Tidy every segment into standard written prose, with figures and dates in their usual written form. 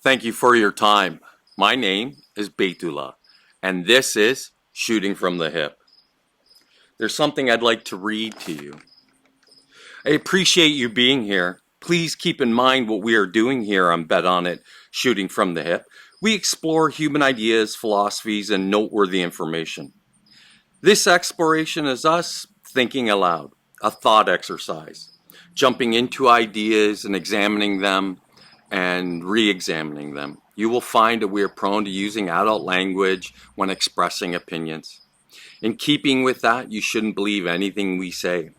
Thank you for your time. My name is Beitullah, and this is Shooting from the Hip. There's something I'd like to read to you. I appreciate you being here. Please keep in mind what we are doing here on Bet On It, Shooting from the Hip. We explore human ideas, philosophies, and noteworthy information. This exploration is us thinking aloud, a thought exercise, jumping into ideas and examining them and re-examining them. You will find that we are prone to using adult language when expressing opinions. In keeping with that, you shouldn't believe anything we say.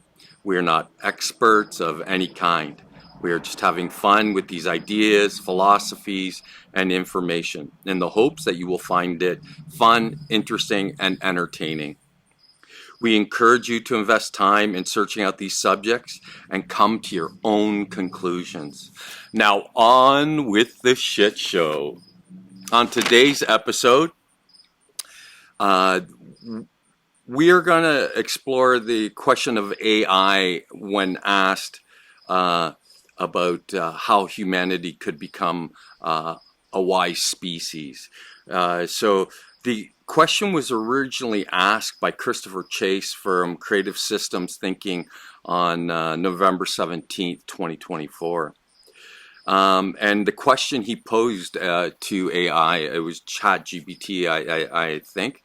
We are not experts of any kind. We are just having fun with these ideas, philosophies, and information in the hopes that you will find it fun, interesting, and entertaining. We encourage you to invest time in searching out these subjects and come to your own conclusions. Now, on with the shit show. On today's episode, we are going to explore the question of AI when asked about how humanity could become a wise species. So the question was originally asked by Christopher Chase from Creative Systems Thinking on November 17th, 2024. And the question he posed to AI, it was ChatGPT, I think,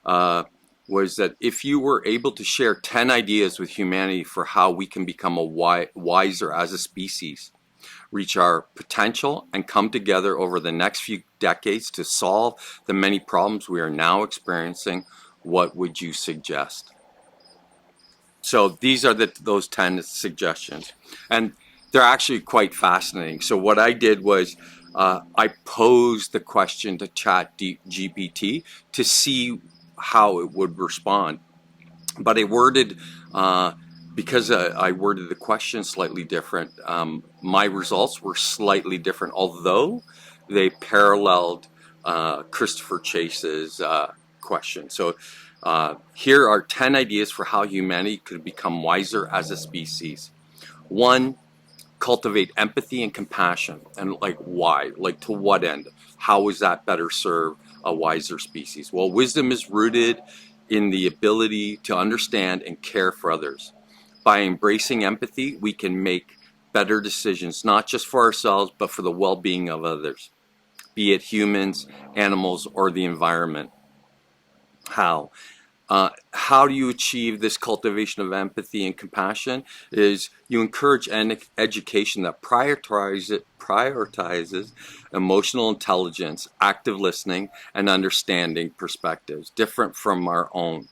was that if you were able to share 10 ideas with humanity for how we can become wiser as a species, reach our potential, and come together over the next few decades to solve the many problems we are now experiencing, what would you suggest? So these are those 10 suggestions, and they're actually quite fascinating. So what I did was I posed the question to ChatGPT to see how it would respond, but I worded because I worded the question slightly different. My results were slightly different, although they paralleled Christopher Chase's question. So here are 10 ideas for how humanity could become wiser as a species. 1, cultivate empathy and compassion. And like, why? Like, to what end? How is that better serve a wiser species? Well, wisdom is rooted in the ability to understand and care for others. By embracing empathy, we can make better decisions, not just for ourselves, but for the well-being of others, be it humans, animals, or the environment. How? How do you achieve this cultivation of empathy and compassion? Is you encourage an education that prioritizes emotional intelligence, active listening, and understanding perspectives different from our own.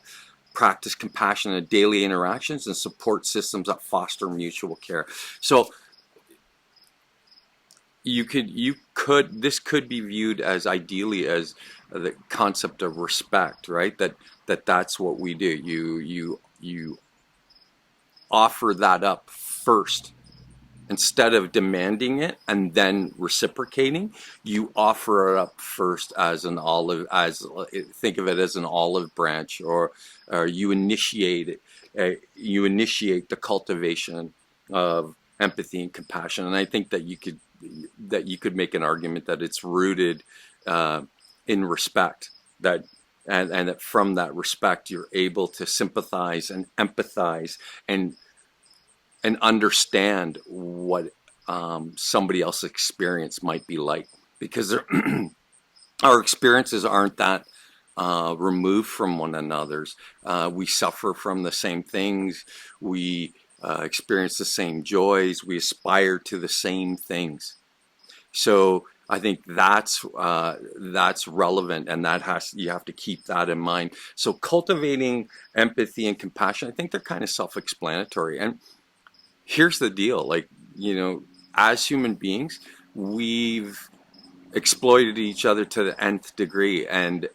Practice compassion in daily interactions and support systems that foster mutual care. So this could be viewed as ideally as the concept of respect, right? That's what we do. You offer that up first. Instead of demanding it and then reciprocating, you offer it up first as an olive, think of it as an olive branch, or you initiate the cultivation of empathy and compassion. And I think that you could make an argument that it's rooted in respect, and that from that respect you're able to sympathize and empathize and understand what somebody else's experience might be like, because our experiences aren't that removed from one another's. We suffer from the same things. We experience the same joys. We aspire to the same things. So I think that's relevant, and you have to keep that in mind. So cultivating empathy and compassion, I think they're kind of self-explanatory. And here's the deal, as human beings, we've exploited each other to the nth degree, and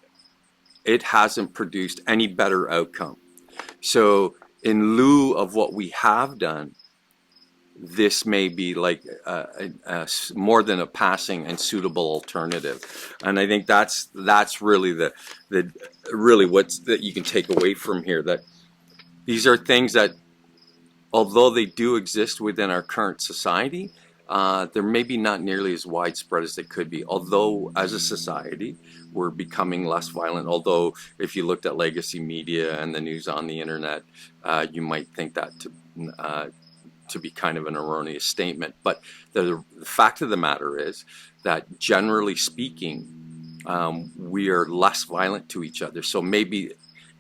it hasn't produced any better outcome. So in lieu of what we have done, this may be like more than a passing and suitable alternative. And I think that's really really what's that you can take away from here, that these are things that, although they do exist within our current society, they're maybe not nearly as widespread as they could be. Although, as a society, we're becoming less violent. Although, if you looked at legacy media and the news on the internet, you might think that to be kind of an erroneous statement. But the fact of the matter is that, generally speaking, we are less violent to each other. So maybe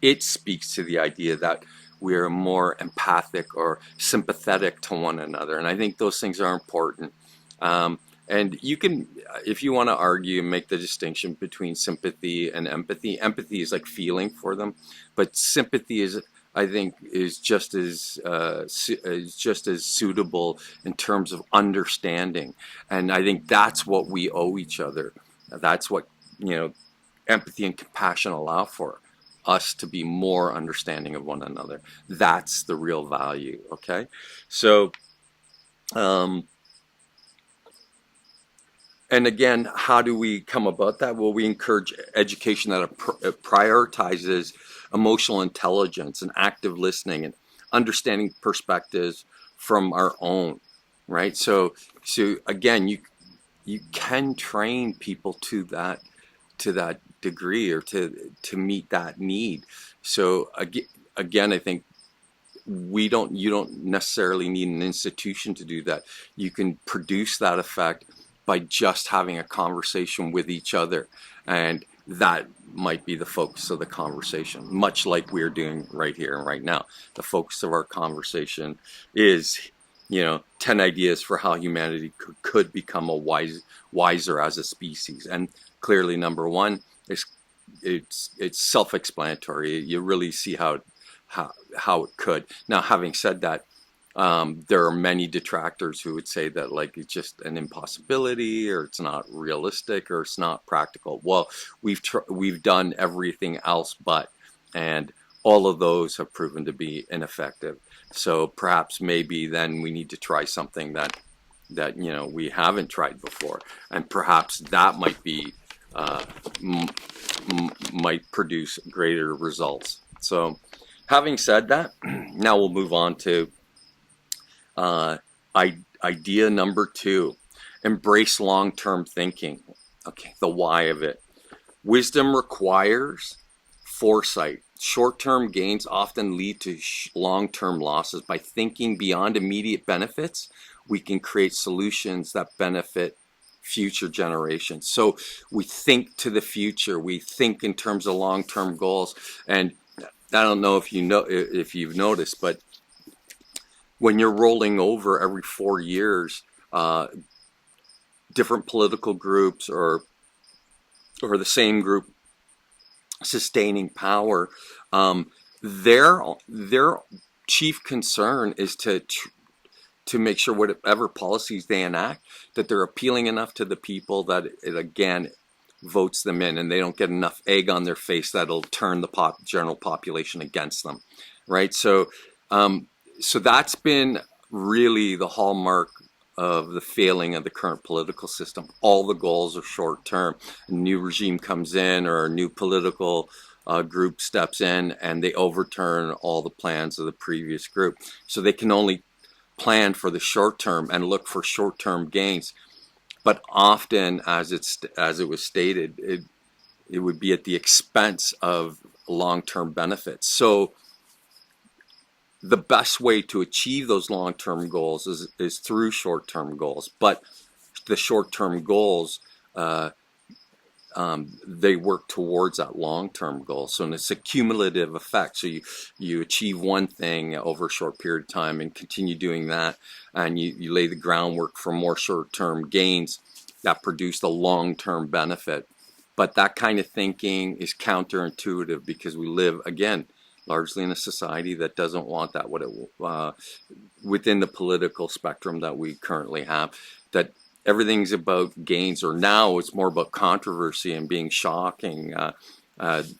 it speaks to the idea that we are more empathic or sympathetic to one another. And I think those things are important. And you can, if you want to argue and make the distinction between sympathy and empathy is like feeling for them, but sympathy is, I think, is just as suitable in terms of understanding. And I think that's what we owe each other. That's what, empathy and compassion allow for us to be more understanding of one another. That's the real value. Okay, so and again, how do we come about that? Well, we encourage education that prioritizes emotional intelligence and active listening and understanding perspectives from our own, right? So again, you can train people to that degree, or to meet that need. So again, I think you don't necessarily need an institution to do that. You can produce that effect by just having a conversation with each other, and that might be the focus of the conversation, much like we're doing right here and right now. The focus of our conversation is 10 ideas for how humanity could become wiser as a species. And clearly, number one is, it's self-explanatory. You really see how it could. Now, having said that, there are many detractors who would say that, like, it's just an impossibility, or it's not realistic, or it's not practical. Well, we've done everything else but, and all of those have proven to be ineffective. So perhaps maybe then we need to try something that we haven't tried before, and perhaps that might be might produce greater results. So, having said that, now we'll move on to idea number 2: embrace long-term thinking. Okay, the why of it. Wisdom requires foresight. Short-term gains often lead to long-term losses. By thinking beyond immediate benefits, we can create solutions that benefit future generations. So we think to the future. We think in terms of long-term goals. And I don't know if you've noticed, but when you're rolling over every 4 years, different political groups or the same group sustaining power, their chief concern is to make sure whatever policies they enact, that they're appealing enough to the people that it again votes them in, and they don't get enough egg on their face that'll turn the general population against them, right? So that's been really the hallmark of the failing of the current political system. All the goals are short term. A new regime comes in, or a new political group steps in, and they overturn all the plans of the previous group. So they can only plan for the short term and look for short term gains. But often, as it was stated, it would be at the expense of long term benefits. So the best way to achieve those long-term goals is through short-term goals. But the short-term goals, they work towards that long-term goal. So it's a cumulative effect. So you achieve one thing over a short period of time and continue doing that, and you lay the groundwork for more short-term gains that produce the long-term benefit. But that kind of thinking is counterintuitive, because we live, again, largely in a society that doesn't want that. Within the political spectrum that we currently have, that everything's about gains, or now it's more about controversy and being shocking.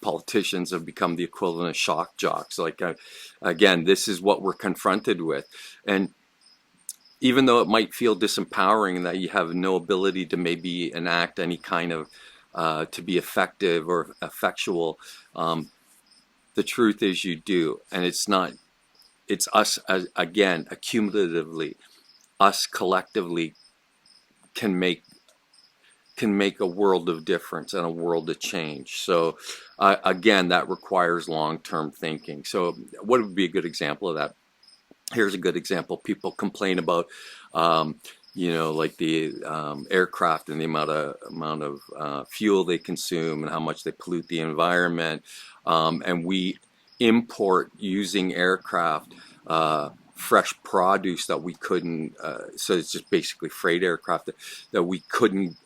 Politicians have become the equivalent of shock jocks. Again, this is what we're confronted with. And even though it might feel disempowering that you have no ability to maybe enact any kind of to be effective or effectual, the truth is you do. And it's us, again, accumulatively, us collectively can make a world of difference and a world of change. So again, that requires long-term thinking. So what would be a good example of that? Here's a good example. People complain about, like the aircraft and the amount of fuel they consume and how much they pollute the environment. And we import using aircraft fresh produce that we couldn't. So it's just basically freight aircraft that we couldn't.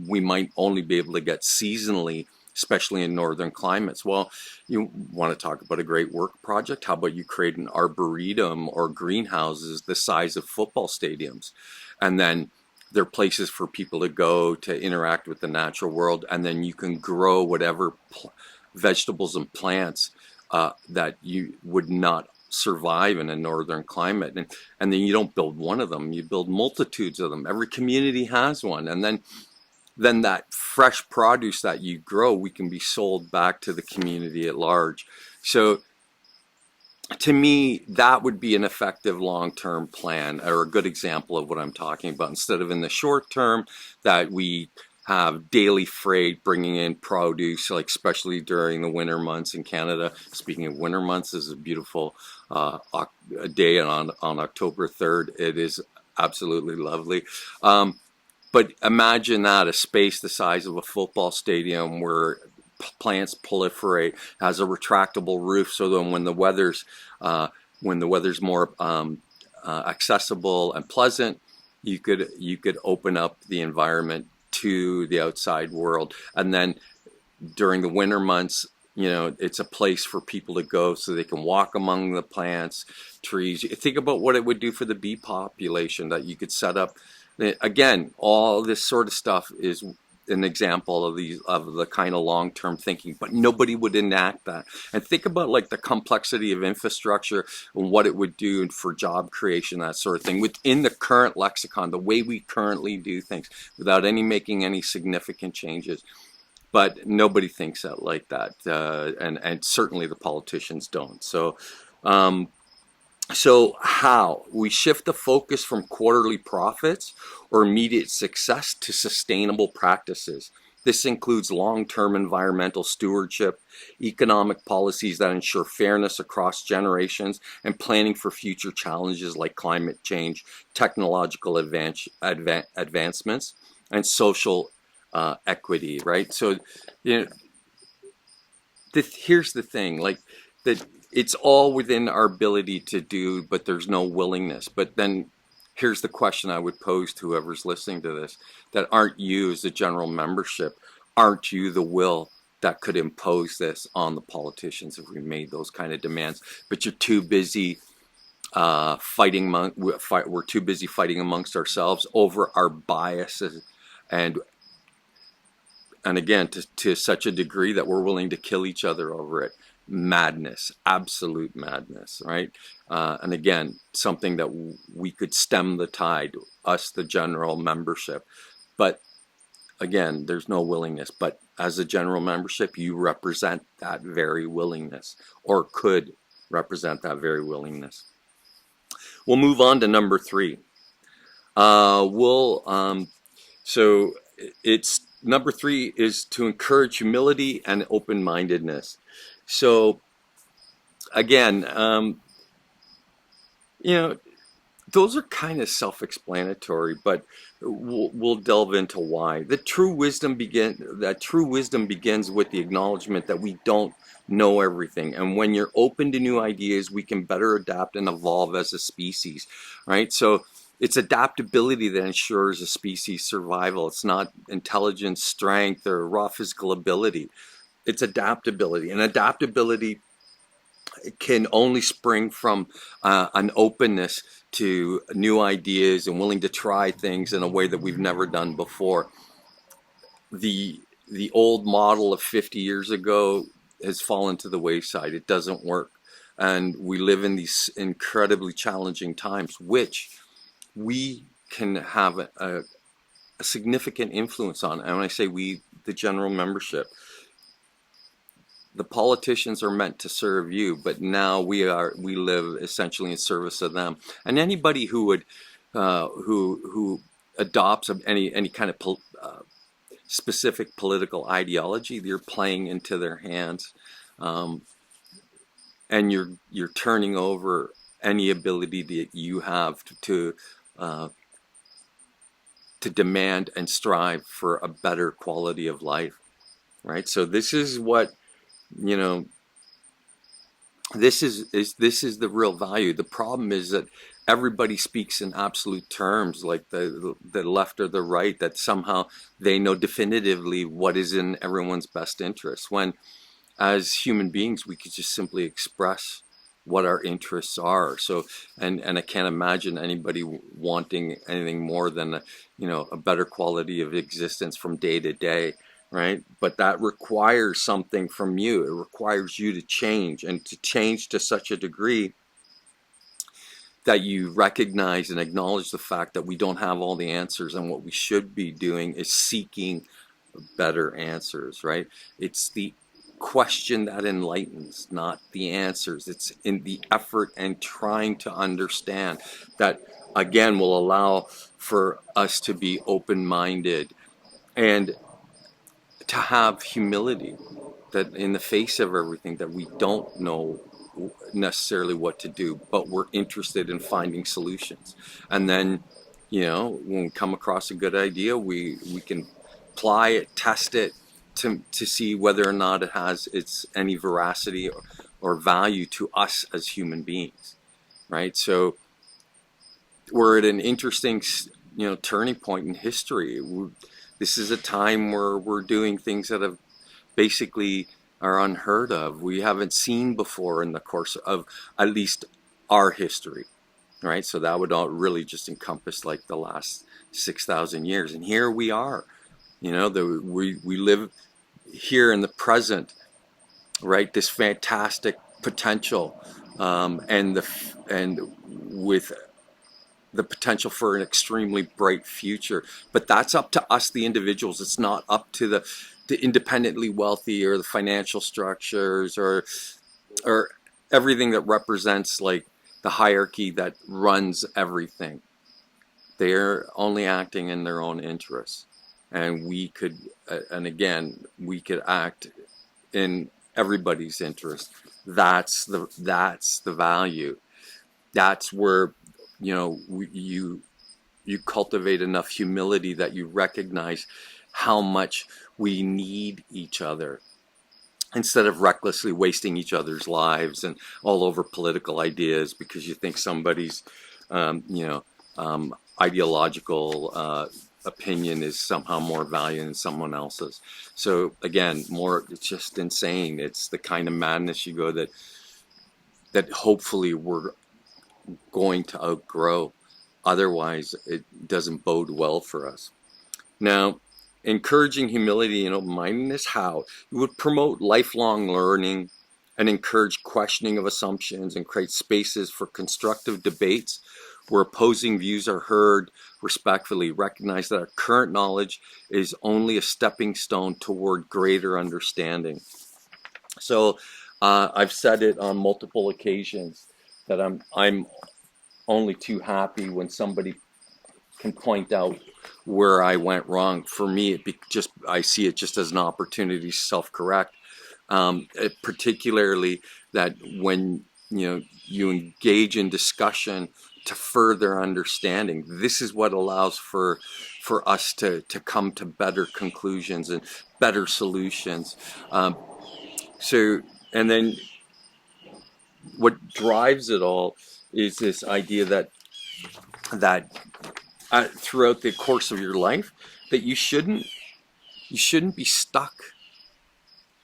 We might only be able to get seasonally, especially in northern climates. Well, you want to talk about a great work project? How about you create an arboretum or greenhouses the size of football stadiums? And then they're places for people to go to interact with the natural world. And then you can grow whatever vegetables and plants that you would not survive in a northern climate. And then you don't build one of them, you build multitudes of them. Every community has one. And then that fresh produce that you grow, we can be sold back to the community at large. So to me, that would be an effective long-term plan, or a good example of what I'm talking about. Instead of in the short term that we have daily freight bringing in produce, like especially during the winter months in Canada. Speaking of winter months, this is a beautiful day on October 3rd. It is absolutely lovely. But imagine that, a space the size of a football stadium where plants proliferate, has a retractable roof, so that when the weather's more accessible and pleasant, you could open up the environment to the outside world. And then during the winter months, it's a place for people to go so they can walk among the plants, trees. Think about what it would do for the bee population, that you could set up. Again, all this sort of stuff is an example of the kind of long-term thinking, but nobody would enact that. And think about like the complexity of infrastructure and what it would do for job creation, that sort of thing, within the current lexicon, the way we currently do things, without making any significant changes. But nobody thinks that like that, and certainly the politicians don't. So how we shift the focus from quarterly profits or immediate success to sustainable practices. This includes long-term environmental stewardship, economic policies that ensure fairness across generations, and planning for future challenges like climate change, technological advancements, and social equity, right? So, here's the thing, like that. It's all within our ability to do, but there's no willingness. But then here's the question I would pose to whoever's listening to this, that aren't you as the general membership, aren't you the will that could impose this on the politicians if we made those kind of demands? But you're too busy fighting, we're too busy fighting amongst ourselves over our biases, and again, to such a degree that we're willing to kill each other over it. Madness, absolute madness, right? And again, something that we could stem the tide, us, the general membership. But again, there's no willingness. But as a general membership, you represent that very willingness, or could represent that very willingness. We'll move on to number 3. So it's number 3 is to encourage humility and open-mindedness. So again, those are kind of self-explanatory, but we'll delve into why. True wisdom begins with the acknowledgement that we don't know everything, and when you're open to new ideas, we can better adapt and evolve as a species, right? So it's adaptability that ensures a species survival. It's not intelligence, strength, or raw physical ability. It's adaptability, and adaptability can only spring from an openness to new ideas and willing to try things in a way that we've never done before. The old model of 50 years ago has fallen to the wayside. It doesn't work, and we live in these incredibly challenging times, which we can have a significant influence on. And when I say we, the general membership, the politicians are meant to serve you, but now we live essentially in service of them. And anybody who would who adopts any kind of specific political ideology. You're playing into their hands, um, and you're turning over any ability that you have uh, to demand and strive for a better quality of life, right? So this is what, you know, this is the real value. The problem is that everybody speaks in absolute terms, like the left or the right, that somehow they know definitively what is in everyone's best interest, when as human beings we could just simply express what our interests are. So and I can't imagine anybody wanting anything more than a better quality of existence from day to day, right? But that requires something from you. It requires you to change, and to change to such a degree that you recognize and acknowledge the fact that we don't have all the answers, and what we should be doing is seeking better answers, right? It's the question that enlightens, not the answers. It's in the effort and trying to understand that, again, will allow for us to be open-minded and to have humility, that in the face of everything, that we don't know necessarily what to do, but we're interested in finding solutions. And then, when we come across a good idea, we can apply it, test it, to see whether or not it has any veracity or value to us as human beings, right? So we're at an interesting, turning point in history. This is a time where we're doing things that have basically are unheard of. We haven't seen before in the course of at least our history, right? So that would all really just encompass like the last 6,000 years. And here we are, we live here in the present, right? This fantastic potential, and with the potential for an extremely bright future. But that's up to us, the individuals. It's not up to the independently wealthy or the financial structures or everything that represents like the hierarchy that runs everything. They're only acting in their own interests, and we could act in everybody's interest. That's the value. That's where you cultivate enough humility that you recognize how much we need each other, instead of recklessly wasting each other's lives and all over political ideas because you think somebody's ideological opinion is somehow more valuable than someone else's. So again, it's just insane. It's the kind of madness you go that hopefully we're going to outgrow. Otherwise, it doesn't bode well for us. Now, encouraging humility and open-mindedness, how? It would promote lifelong learning and encourage questioning of assumptions and create spaces for constructive debates where opposing views are heard respectfully. Recognize that our current knowledge is only a stepping stone toward greater understanding. So I've said it on multiple occasions that I'm only too happy when somebody can point out where I went wrong. For me, I see it just as an opportunity to self-correct. Particularly that when you engage in discussion to further understanding, this is what allows for us to come to better conclusions and better solutions. So, and then what drives it all is this idea that throughout the course of your life, that you shouldn't be stuck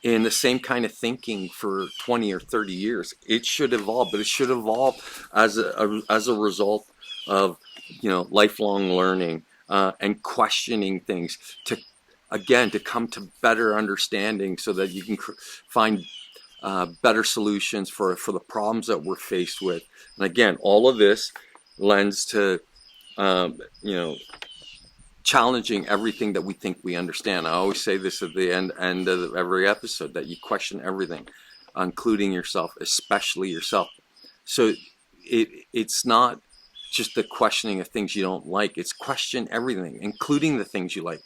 in the same kind of thinking for 20 or 30 years. It should evolve, but it should evolve as a result of lifelong learning and questioning things to come to better understanding, so that you can find better solutions for the problems that we're faced with. And again, all of this lends to challenging everything that we think we understand. I always say this at the end of every episode, that you question everything, including yourself, especially yourself. So it's not just the questioning of things you don't like. It's question everything, including the things you like,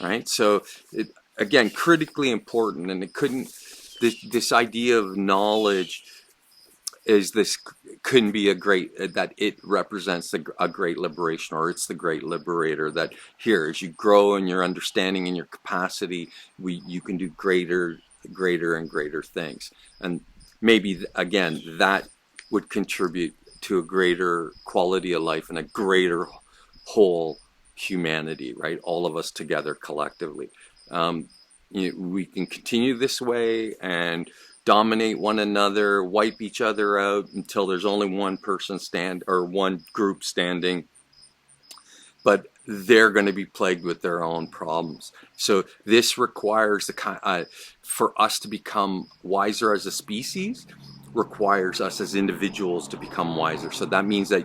right? So it, again, critically important, and it couldn't, this idea of knowledge is this couldn't be a great, that it represents a great liberation, or it's the great liberator, that here, as you grow in your understanding and your capacity, you can do greater and greater things. And maybe again, that would contribute to a greater quality of life and a greater whole humanity, right? All of us together collectively. um, we can continue this way and dominate one another, wipe each other out until there's only one person stand, or one group standing, but they're going to be plagued with their own problems. So this requires for us to become wiser as a species, requires us as individuals to become wiser. So that means that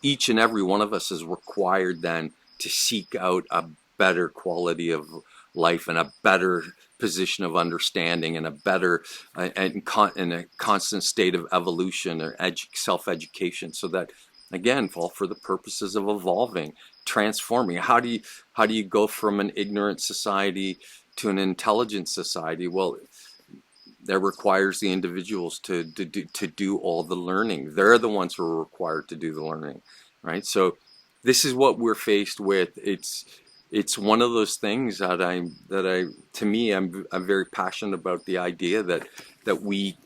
each and every one of us is required then to seek out a better quality of life and a better position of understanding and a better in a constant state of evolution or self-education, so that again, all for the purposes of evolving, transforming. How do you go from an ignorant society to an intelligent society? Well, that requires the individuals to do all the learning. They're the ones who are required to do the learning, right? So this is what we're faced with. It's one of those things to me, I'm very passionate about the idea that we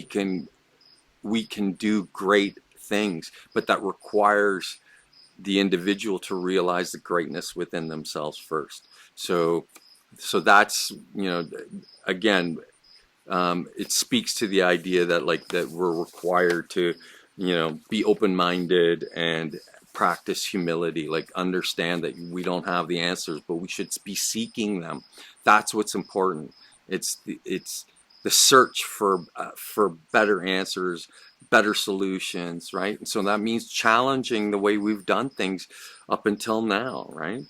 can do great things, but that requires the individual to realize the greatness within themselves first. So that's, again, it speaks to the idea that that we're required to, be open-minded and practice humility, like understand that we don't have the answers, but we should be seeking them. That's what's important. It's the search for better answers, better solutions, right? And so that means challenging the way we've done things up until now, right?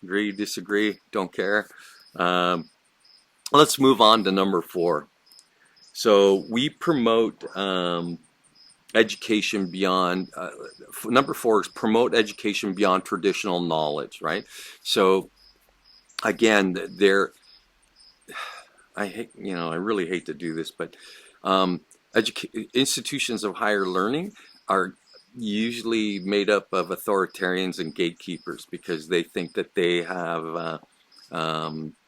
Agree, disagree, don't care. Um, let's move on to number 4. So we promote education beyond, number 4 is promote education beyond traditional knowledge, right? So again, I really hate to do this, but um, institutions of higher learning are usually made up of authoritarians and gatekeepers because they think that they have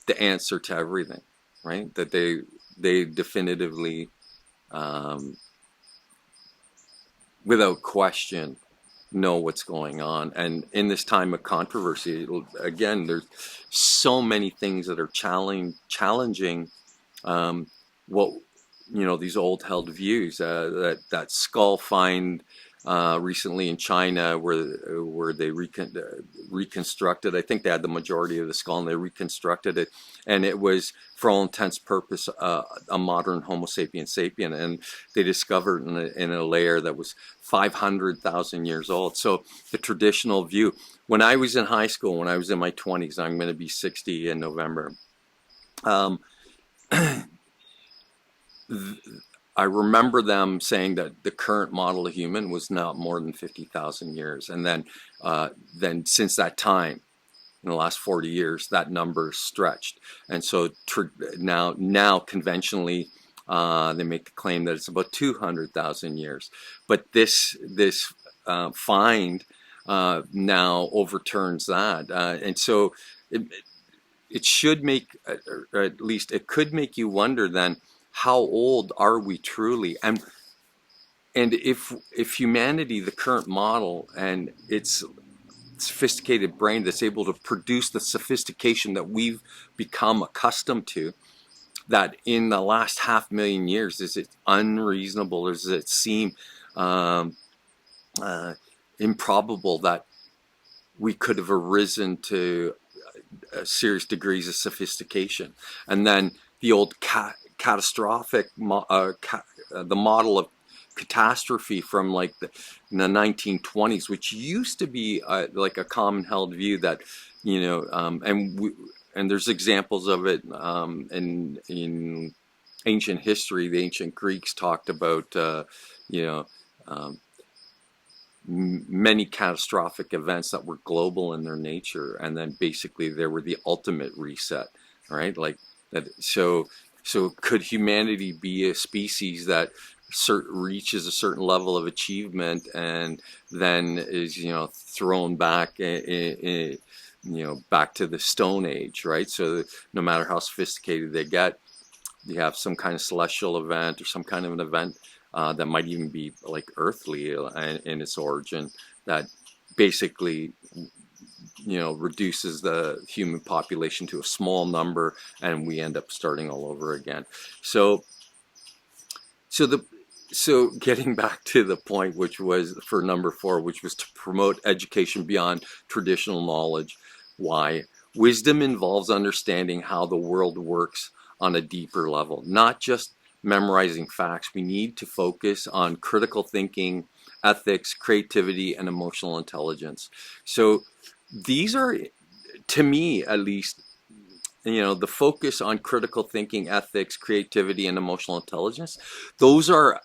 the answer to everything, right? That they definitively, um, without question, know what's going on. And in this time of controversy, again, there's so many things that are challenging what these old held views. That skull find recently in China, where they reconstructed. I think they had the majority of the skull, and they reconstructed it, and it was, for all intents and purpose, a modern Homo sapiens sapien, and they discovered in a layer that was 500,000 years old. So the traditional view. When I was in high school, when I was in my 20s, I'm going to be 60 in November. Um, I remember them saying that the current model of human was not more than 50,000 years. And then since that time, in the last 40 years, that number stretched. And so now conventionally, they make the claim that it's about 200,000 years. But this find now overturns that. And so it should make, or at least it could make you wonder then, how old are we truly? And if humanity, the current model, and its sophisticated brain that's able to produce the sophistication that we've become accustomed to, that in the last 500,000 years, is it unreasonable, or does it seem um, improbable that we could have arisen to serious degrees of sophistication? And then the old catastrophic, the model of catastrophe from like in the 1920s, which used to be like a common held view that, and there's examples of it in ancient history. The ancient Greeks talked about, you know, um, many catastrophic events that were global in their nature, and then basically they were the ultimate reset, right? Like that. So could humanity be a species that reaches a certain level of achievement and then is, thrown back, back to the Stone Age, right? So no matter how sophisticated they get, you have some kind of celestial event or some kind of an event that might even be like earthly in its origin, that basically, reduces the human population to a small number, and we end up starting all over again. So, so the so getting back to the point, which was for number 4, which was to promote education beyond traditional knowledge. Why? Wisdom involves understanding how the world works on a deeper level, not just memorizing facts. We need to focus on critical thinking, ethics, creativity, and emotional intelligence. So these are, to me at least, the focus on critical thinking, ethics, creativity, and emotional intelligence. Those are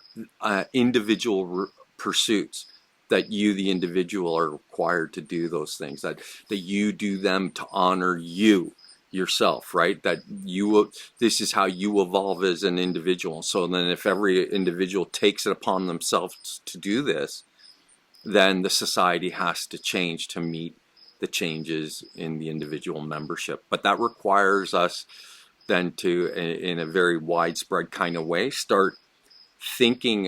individual pursuits that you, the individual, are required to do those things, that you do them to honor you yourself, right? That this is how you evolve as an individual. So then if every individual takes it upon themselves to do this, then the society has to change to meet the changes in the individual membership. But that requires us then to, in a very widespread kind of way, start thinking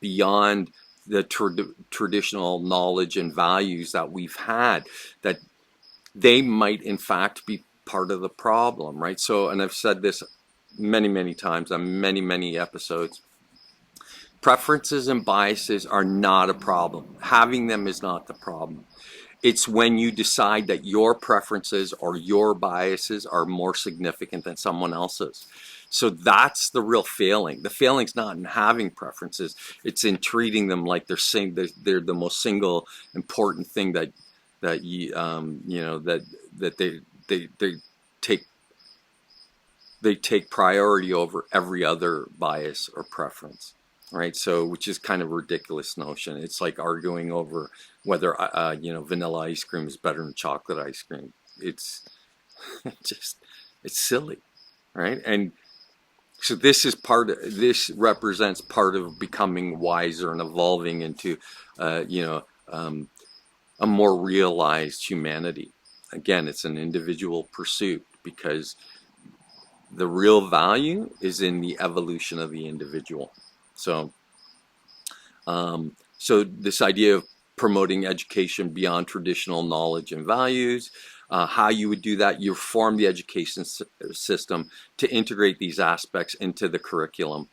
beyond the traditional knowledge and values that we've had, that they might in fact be part of the problem, right? So, and I've said this many, many times on many, many episodes, preferences and biases are not a problem. Having them is not the problem. It's when you decide that your preferences or your biases are more significant than someone else's. So that's the real failing. The failing's not in having preferences. It's in treating them like they're the most single important thing that you that they take priority over every other bias or preference, right? So, which is kind of a ridiculous notion. It's like arguing over whether vanilla ice cream is better than chocolate ice cream. It's just, it's silly, right? And so this represents part of becoming wiser and evolving into a more realized humanity. Again, it's an individual pursuit, because the real value is in the evolution of the individual. So, so this idea of promoting education beyond traditional knowledge and values, how you would do that, you reform the education system to integrate these aspects into the curriculum.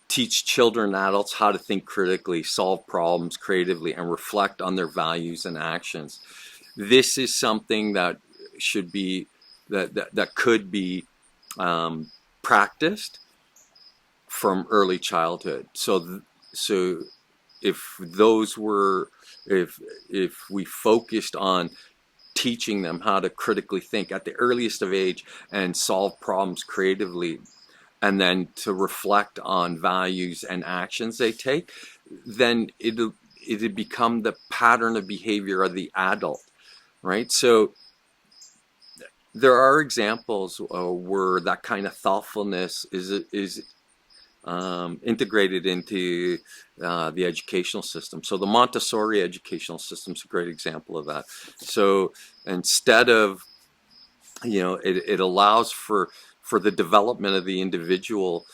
Teach children and adults how to think critically, solve problems creatively, and reflect on their values and actions. This is something that should be, that could be practiced from early childhood. So if we focused on teaching them how to critically think at the earliest of age and solve problems creatively, and then to reflect on values and actions they take, then it'd become the pattern of behavior of the adult, right? So there are examples where that kind of thoughtfulness is integrated into the educational system. So the Montessori educational system is a great example of that. So instead of, it allows for the development of the individual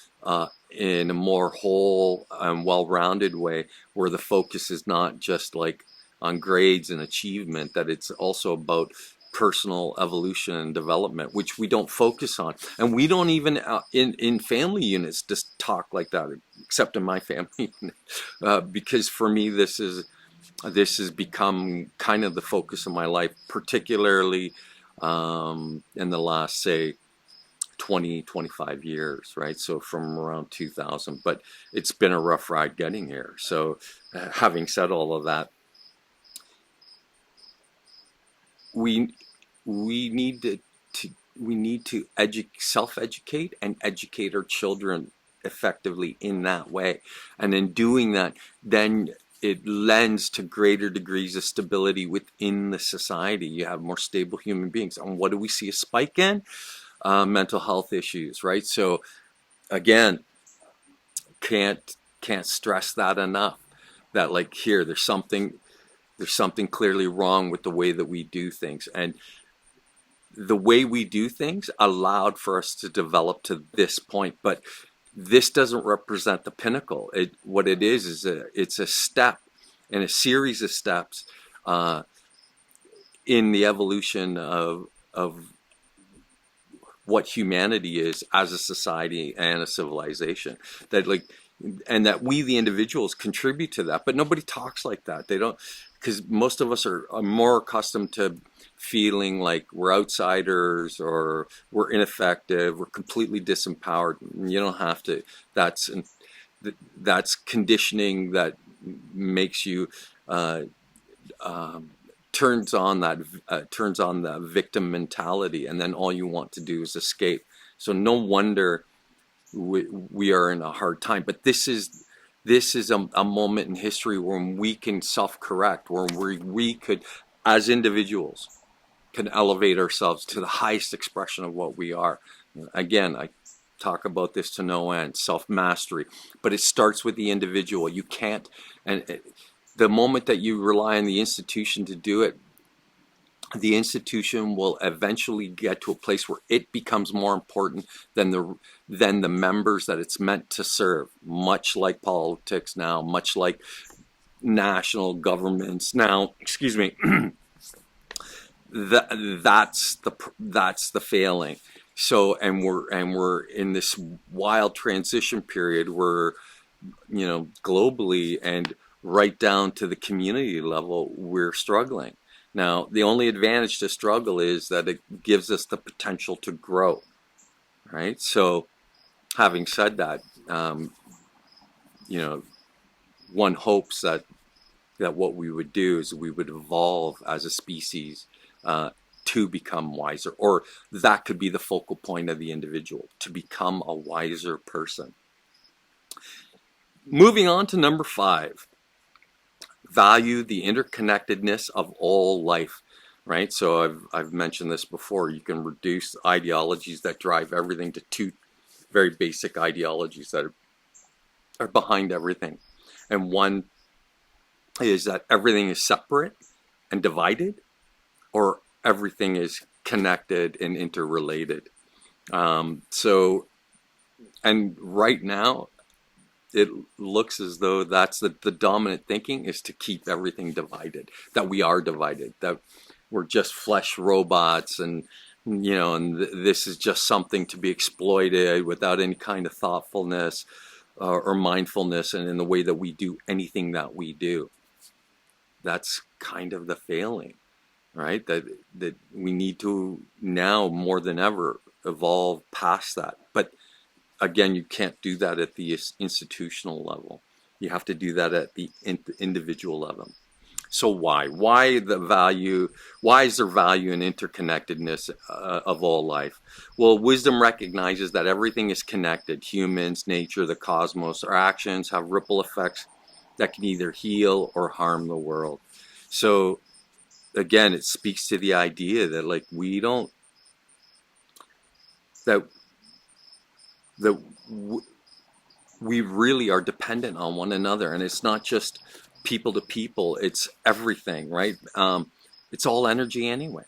in a more whole and well-rounded way, where the focus is not just like on grades and achievement, that it's also about personal evolution and development, which we don't focus on. And we don't even in family units just talk like that, except in my family unit, because for me this has become kind of the focus of my life, particularly in the last, say, 20-25 years, right? So from around 2000, but it's been a rough ride getting here. So having said all of that, we need to self-educate and educate our children effectively in that way. And in doing that, then it lends to greater degrees of stability within the society. You have more stable human beings. And what do we see a spike in? Mental health issues, right? So again, can't stress that enough. That like here, there's something clearly wrong with the way that we do things, and the way we do things allowed for us to develop to this point. But this doesn't represent the pinnacle. What it is it's a step in a series of steps uh, in the evolution of what humanity is as a society and a civilization. That like, and that we the individuals contribute to that, but nobody talks like that. They don't, because most of us are more accustomed to feeling like we're outsiders or we're ineffective, we're completely disempowered. You don't have to. That's that's conditioning that makes you uh, um, turns on the victim mentality, and then all you want to do is escape. So no wonder we are in a hard time. But this is a moment in history when we can self-correct, where we could, as individuals, can elevate ourselves to the highest expression of what we are. Again, I talk about this to no end, self-mastery, but it starts with the individual. You can't, and the moment that you rely on the institution to do it, the institution will eventually get to a place where it becomes more important than the members that it's meant to serve. Much like politics now, much like national governments now. Excuse me. That's the failing. So, and we're in this wild transition period where, globally and right down to the community level, we're struggling. Now, the only advantage to struggle is that it gives us the potential to grow, right? So, having said that, you know, one hopes that what we would do is we would evolve as a species to become wiser, or that could be the focal point of the individual, to become a wiser person. Moving on to number 5. Value the interconnectedness of all life, right? So I've mentioned this before. You can reduce ideologies that drive everything to two very basic ideologies that are behind everything. And one is that everything is separate and divided, or everything is connected and interrelated. So, and right now, it looks as though that's the dominant thinking, is to keep everything divided, that we are divided, that we're just flesh robots, and this is just something to be exploited without any kind of thoughtfulness or mindfulness, and in the way that we do anything that we do. That's kind of the failing, right? That we need to now more than ever evolve past that. But again, you can't do that at the institutional level. You have to do that at the individual level. So why? Why the value? Why is there value in interconnectedness of all life? Well, wisdom recognizes that everything is connected. Humans, nature, the cosmos. Our actions have ripple effects that can either heal or harm the world. So again, it speaks to the idea that like that we really are dependent on one another, and it's not just people to people, it's everything, right? It's all energy anyway,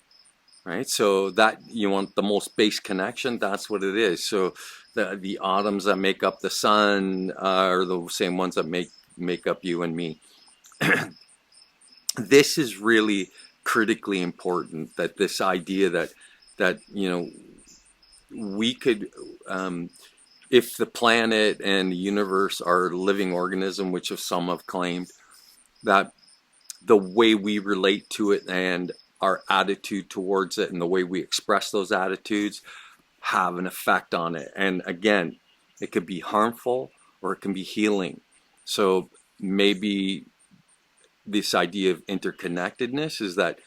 right? So that you want the most base connection, that's what it is. So the atoms that make up the sun are the same ones that make up you and me. This is really critically important, that this idea that we could, if the planet and the universe are a living organism, which some have claimed, that the way we relate to it and our attitude towards it and the way we express those attitudes have an effect on it. And again, it could be harmful or it can be healing. So maybe this idea of interconnectedness is that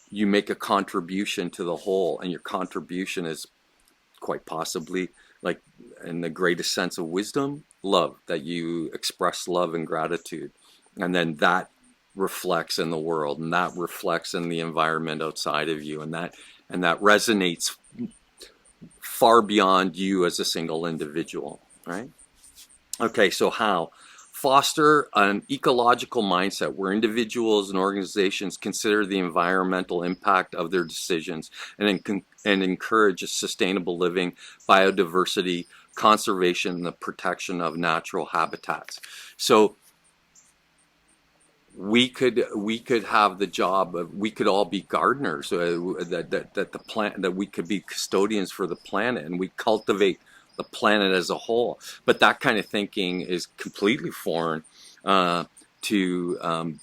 you make a contribution to the whole, and your contribution is quite possibly like in the greatest sense of wisdom, love, that you express love and gratitude. And then that reflects in the world, and that reflects in the environment outside of you, and that resonates far beyond you as a single individual, right? Okay, so how? Foster an ecological mindset where individuals and organizations consider the environmental impact of their decisions and encourage sustainable living, biodiversity, conservation, and the protection of natural habitats. So we could have the job of, we could all be gardeners, that the plant, that we could be custodians for the planet, and we cultivate the planet as a whole. But that kind of thinking is completely foreign to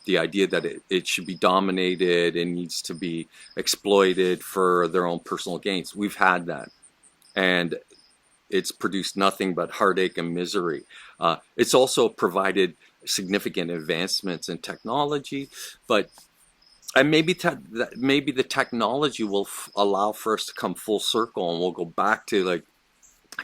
the idea that it should be dominated and needs to be exploited for their own personal gains. We've had that, and it's produced nothing but heartache and misery. It's also provided significant advancements in technology, but and maybe the technology will allow for us to come full circle, and we'll go back to like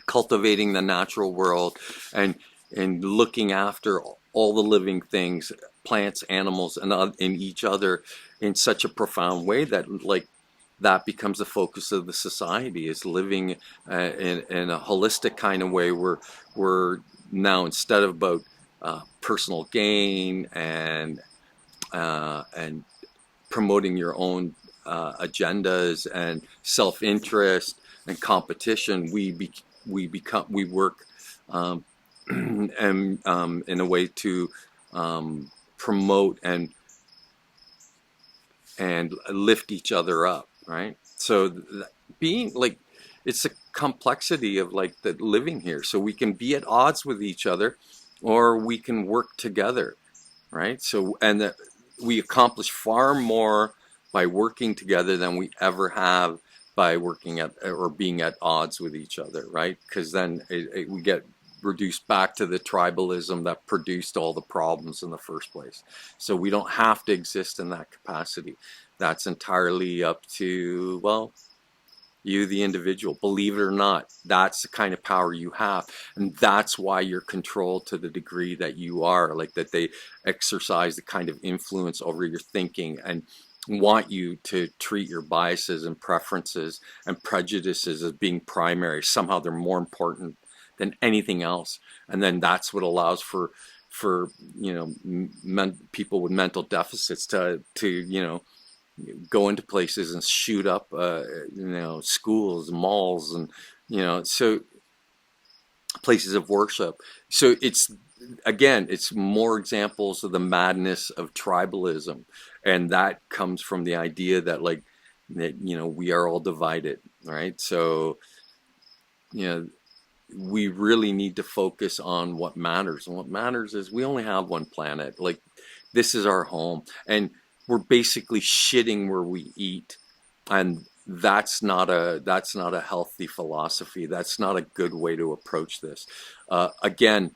cultivating the natural world and looking after all the living things, plants, animals, and in each other in such a profound way that like that becomes the focus of the society, is living in a holistic kind of way where we're now, instead of about personal gain and promoting your own agendas and self-interest and competition, we work and in a way to promote and lift each other up, right? So being like, it's a complexity of like the living here. So we can be at odds with each other, or we can work together, right? So, and that we accomplish far more by working together than we ever have by working at or being at odds with each other, right? Because then we get reduced back to the tribalism that produced all the problems in the first place. So we don't have to exist in that capacity. That's entirely up to, well, you, the individual. Believe it or not, that's the kind of power you have, and that's why you're controlled to the degree that you are, like that they exercise the kind of influence over your thinking and want you to treat your biases and preferences and prejudices as being primary. Somehow they're more important than anything else, and then that's what allows for people with mental deficits to go into places and shoot up schools, malls, and so places of worship. So it's more examples of the madness of tribalism, and that comes from the idea that like that we are all divided, right? So we really need to focus on what matters, and what matters is we only have one planet. Like, this is our home, and we're basically shitting where we eat, and that's not a healthy philosophy. That's not a good way to approach this. Again,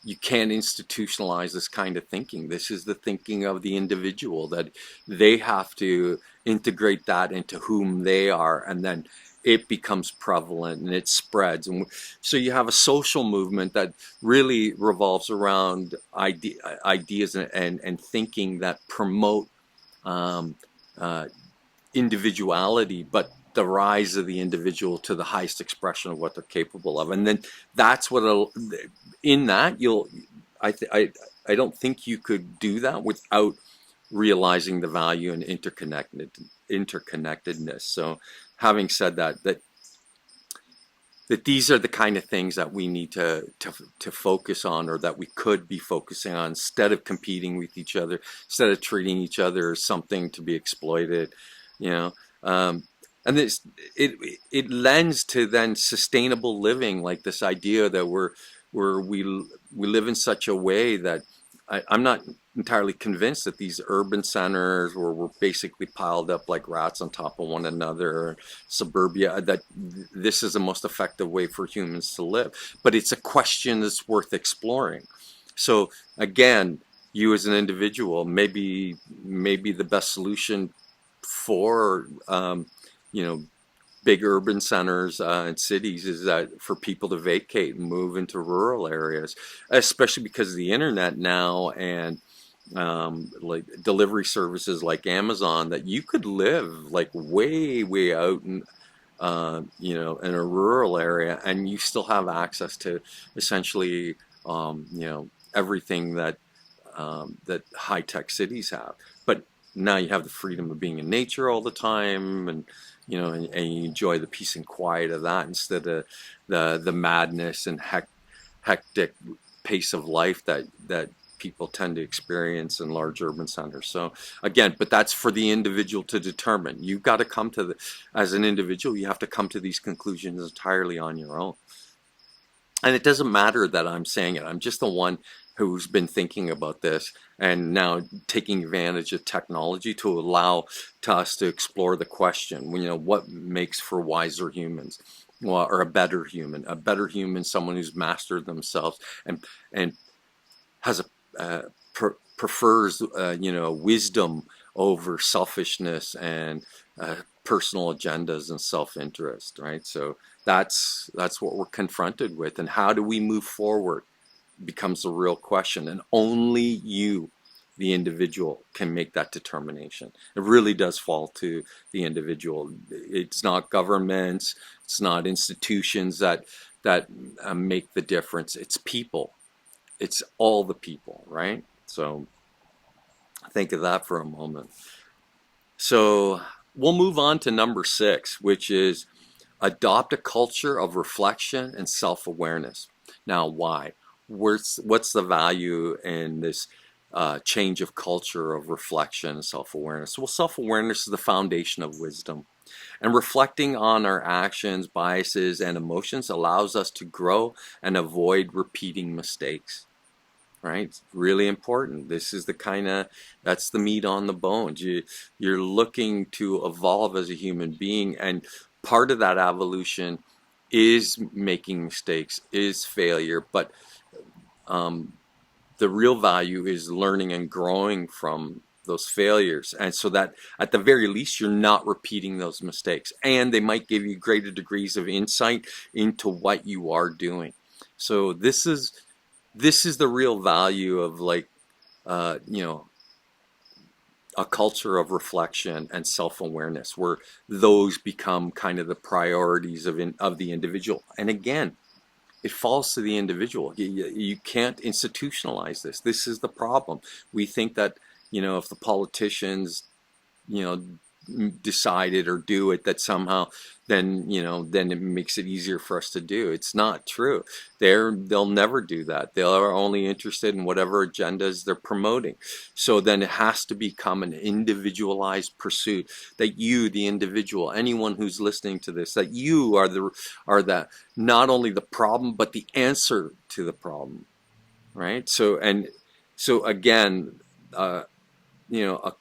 you can't institutionalize this kind of thinking. This is the thinking of the individual, that they have to integrate that into whom they are, and then it becomes prevalent and it spreads. And so you have a social movement that really revolves around ideas and thinking that promote individuality, but the rise of the individual to the highest expression of what they're capable of. And then that's what in that I don't think you could do that without realizing the value in interconnectedness. So having said that these are the kind of things that we need to focus on, or that we could be focusing on, instead of competing with each other, instead of treating each other as something to be exploited, and it lends to then sustainable living, like this idea that we live in such a way that I'm not entirely convinced that these urban centers where we're basically piled up like rats on top of one another, suburbia, that this is the most effective way for humans to live. But it's a question that's worth exploring. So again, you as an individual, maybe the best solution for big urban centers and cities is that for people to vacate and move into rural areas, especially because of the internet now and like delivery services like Amazon, that you could live like way out in in a rural area, and you still have access to essentially, everything that high tech cities have. But now you have the freedom of being in nature all the time, and and you enjoy the peace and quiet of that instead of the madness and hectic pace of life that people tend to experience in large urban centers. So again, but that's for the individual to determine. You've got to come to as an individual, you have to come to these conclusions entirely on your own. And it doesn't matter that I'm saying it. I'm just the one who's been thinking about this and now taking advantage of technology to allow to us to explore the question, what makes for wiser humans? Well, or a better human, someone who's mastered themselves and has prefers wisdom over selfishness and personal agendas and self-interest, right? So that's what we're confronted with, and how do we move forward becomes the real question, and only you, the individual, can make that determination. It really does fall to the individual. It's not governments, it's not institutions that make the difference. It's people. It's all the people, right? So think of that for a moment. So we'll move on to number 6, which is adopt a culture of reflection and self-awareness. Now, why? What's the value in this change of culture of reflection and self-awareness? Well, self-awareness is the foundation of wisdom. And reflecting on our actions, biases, and emotions allows us to grow and avoid repeating mistakes. Right? It's really important. This is that's the meat on the bones. You're looking to evolve as a human being, and part of that evolution is making mistakes, is failure, but the real value is learning and growing from those failures. And so that at the very least, you're not repeating those mistakes, and they might give you greater degrees of insight into what you are doing. So this is the real value of uh, you know, a culture of reflection and self-awareness, where those become kind of the priorities of the individual. And again, it falls to the individual. You can't institutionalize this. This is the problem. We think that, if the politicians, you know, decided or do it, that somehow then it makes it easier for us to do. It's not true. They'll never do that. They are only interested in whatever agendas they're promoting. So then it has to become an individualized pursuit, that you, the individual, anyone who's listening to this, that you are not only the problem but the answer to the problem, right? So again, a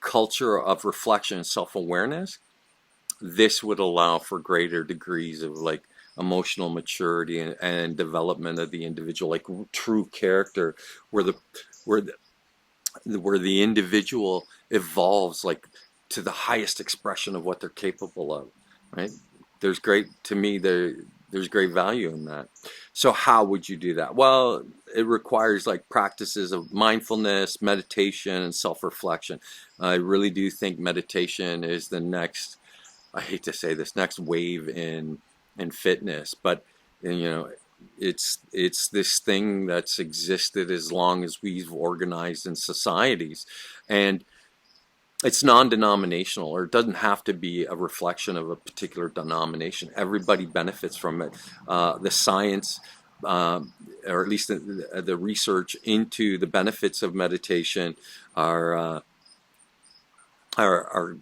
culture of reflection and self-awareness, this would allow for greater degrees of emotional maturity and development of the individual, like true character, where the where the, where the individual evolves to the highest expression of what they're capable of, right? There's great value in that. So how would you do that? Well, it requires practices of mindfulness, meditation, and self-reflection. I really do think meditation is the next, I hate to say this, next wave in fitness, but it's this thing that's existed as long as we've organized in societies, and it's non-denominational, or it doesn't have to be a reflection of a particular denomination. Everybody benefits from it. The science, or at least the research into the benefits of meditation are are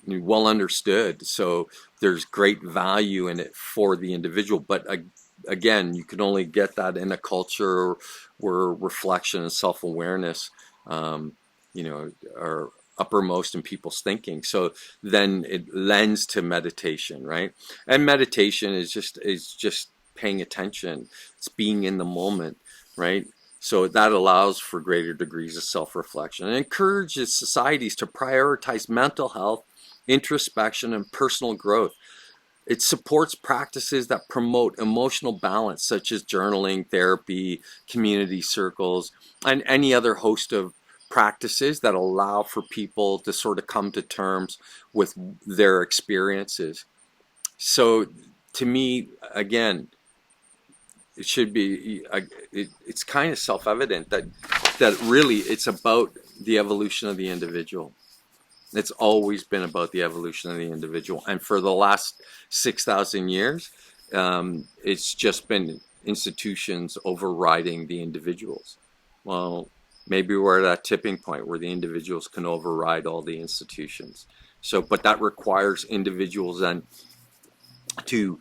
well understood. So there's great value in it for the individual. But again, you can only get that in a culture where reflection and self-awareness, are uppermost in people's thinking. So then it lends to meditation, right? And meditation is just paying attention. It's being in the moment, right? So that allows for greater degrees of self-reflection and encourages societies to prioritize mental health, introspection, and personal growth. It supports practices that promote emotional balance, such as journaling, therapy, community circles, and any other host of practices that allow for people to sort of come to terms with their experiences. So, to me, again, it should be, it's kind of self-evident that really it's about the evolution of the individual. It's always been about the evolution of the individual. And for the last 6,000 years, it's just been institutions overriding the individuals. Well, maybe we're at that tipping point where the individuals can override all the institutions. So, but that requires individuals then to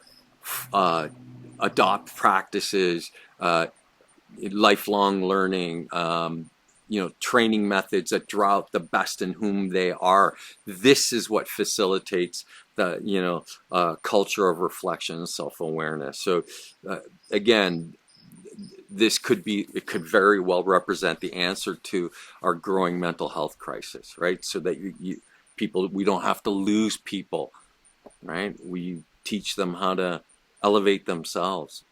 uh, adopt practices, uh, lifelong learning, training methods that draw out the best in whom they are. This is what facilitates the, culture of reflection and self-awareness. So, again, it could very well represent the answer to our growing mental health crisis, right? So that we don't have to lose people, right? We teach them how to elevate themselves.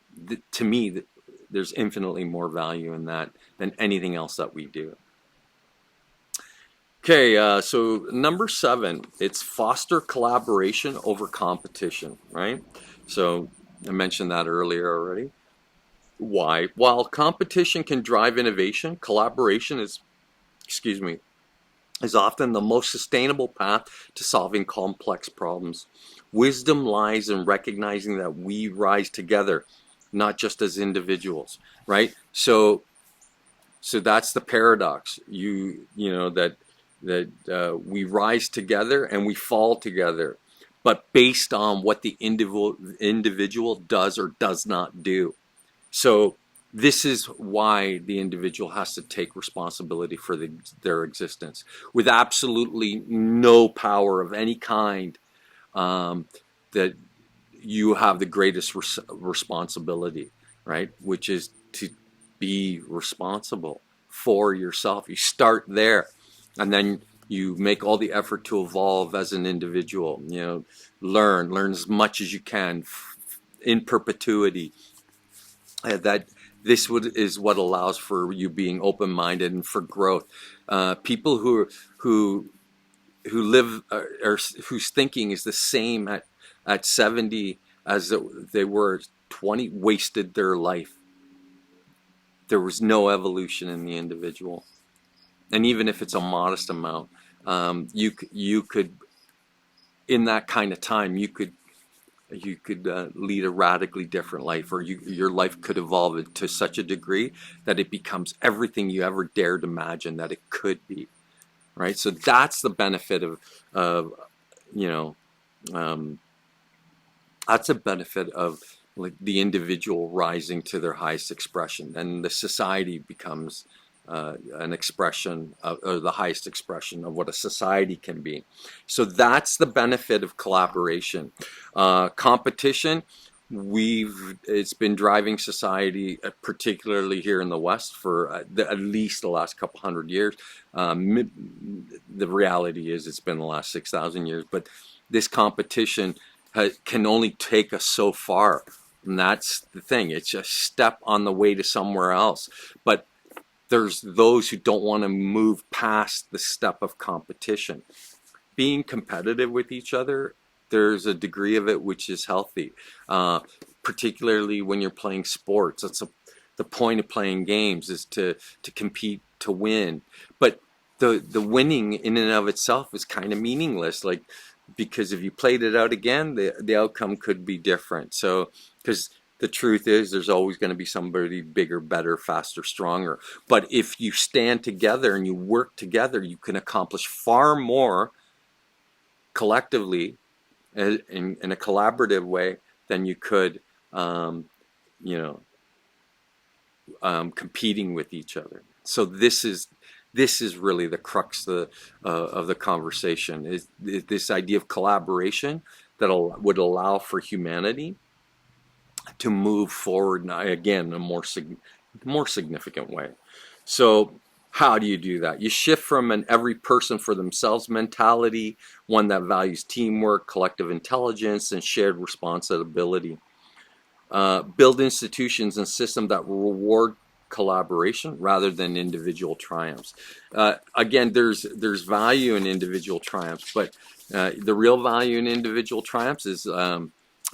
To me, there's infinitely more value in that than anything else that we do. Okay, so number 7, it's foster collaboration over competition, right? So I mentioned that earlier already. Why? While competition can drive innovation, collaboration excuse me, is often the most sustainable path to solving complex problems. Wisdom lies in recognizing that we rise together, not just as individuals, right? So that's the paradox. That we rise together and we fall together, but based on what the individual does or does not do. So this is why the individual has to take responsibility for their existence with absolutely no power of any kind. That you have the greatest responsibility, right? Which is to be responsible for yourself. You start there, and then you make all the effort to evolve as an individual. Learn as much as you can in perpetuity. That this is what allows for you being open-minded and for growth. People who live or whose thinking is the same at 70 as they were 20 wasted their life. There was no evolution in the individual, and even if it's a modest amount, you could in that kind of time you could lead a radically different life, or your life could evolve to such a degree that it becomes everything you ever dared imagine that it could be, right? So that's the benefit of you know that's a benefit of like the individual rising to their highest expression, and the society becomes an expression of, or the highest expression of what a society can be. So that's the benefit of collaboration. Competition, it's been driving society, particularly here in the West, for at least the last couple hundred years. The reality is it's been the last 6,000 years, but this competition can only take us so far. And that's the thing. It's a step on the way to somewhere else. But there's those who don't want to move past the step of competition. Being competitive with each other, there's a degree of it which is healthy, particularly when you're playing sports. The point of playing games is to compete, to win. But the winning in and of itself is kind of meaningless. Like, because if you played it out again, the outcome could be different. So, because the truth is, there's always going to be somebody bigger, better, faster, stronger. But if you stand together and you work together, you can accomplish far more collectively in a collaborative way than you could, you know, competing with each other. So this is really the crux of the conversation, is this idea of collaboration that would allow for humanity to move forward again in a more significant way. So How do you do that? You shift from an every person for themselves mentality, one that values teamwork, collective intelligence, and shared responsibility. Build institutions and systems that reward collaboration rather than individual triumphs. Again, there's value in individual triumphs, but the real value in individual triumphs is